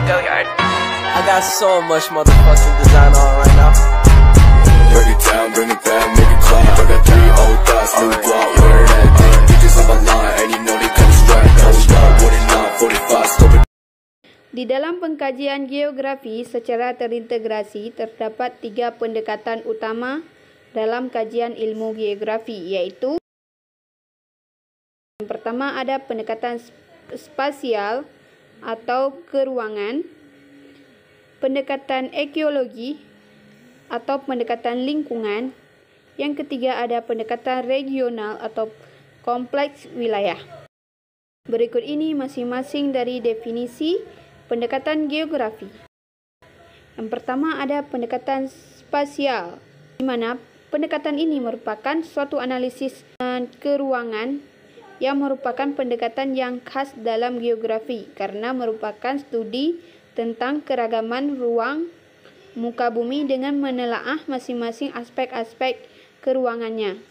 Go yard. I got so much motherfucking design on right now. Break it down, bring it back, make it clap. I got 3 old thoughts, new block, where that thing. Bitches on my line, and you know they come straight. Hold up, what it not, 45, scope it. Di dalam pengkajian geografi secara terintegrasi, terdapat 3 pendekatan utama dalam kajian ilmu geografi, yaitu yang pertama ada pendekatan spasial atau keruangan, pendekatan ekologi atau pendekatan lingkungan, yang ketiga ada pendekatan regional atau kompleks wilayah. Berikut ini masing-masing dari definisi pendekatan geografi. Yang pertama ada pendekatan spasial, di mana pendekatan ini merupakan suatu analisis keruangan yang merupakan pendekatan yang khas dalam geografi karena merupakan studi tentang keragaman ruang muka bumi dengan menelaah masing-masing aspek-aspek keruangannya.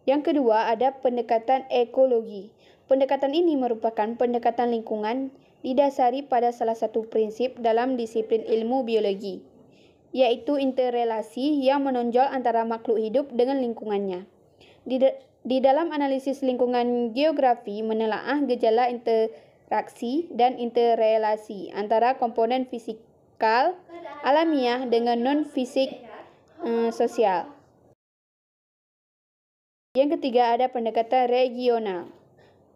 Yang kedua ada pendekatan ekologi. Pendekatan ini merupakan pendekatan lingkungan didasari pada salah satu prinsip dalam disiplin ilmu biologi, yaitu interrelasi yang menonjol antara makhluk hidup dengan lingkungannya. Di dalam analisis lingkungan geografi menelaah gejala interaksi dan interrelasi antara komponen fisikal alamiah dengan non-fisik sosial. Yang ketiga ada pendekatan regional,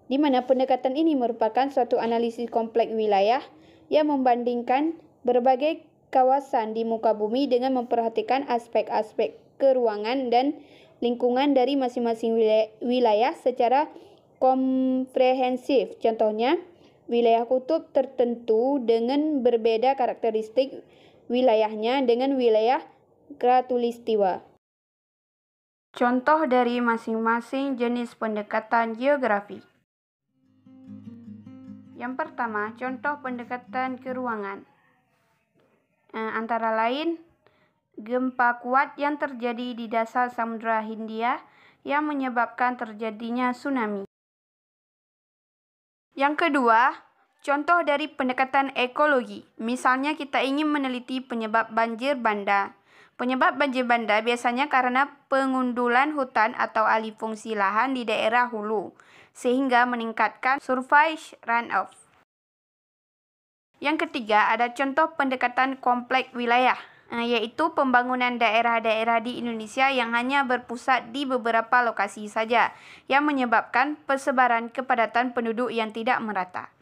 di mana pendekatan ini merupakan suatu analisis kompleks wilayah yang membandingkan berbagai kawasan di muka bumi dengan memperhatikan aspek-aspek keruangan dan lingkungan dari masing-masing wilayah secara komprehensif. Contohnya, wilayah kutub tertentu dengan berbeda karakteristik wilayahnya dengan wilayah khatulistiwa. Contoh dari masing-masing jenis pendekatan geografi. Yang pertama, contoh pendekatan keruangan. Antara lain, gempa kuat yang terjadi di dasar Samudra Hindia yang menyebabkan terjadinya tsunami. Yang kedua, contoh dari pendekatan ekologi. Misalnya kita ingin meneliti penyebab banjir bandar. Penyebab banjir bandar biasanya karena pengundulan hutan atau alih fungsi lahan di daerah hulu, sehingga meningkatkan surface runoff. Yang ketiga, ada contoh pendekatan kompleks wilayah, yaitu pembangunan daerah-daerah di Indonesia yang hanya berpusat di beberapa lokasi saja, yang menyebabkan persebaran kepadatan penduduk yang tidak merata.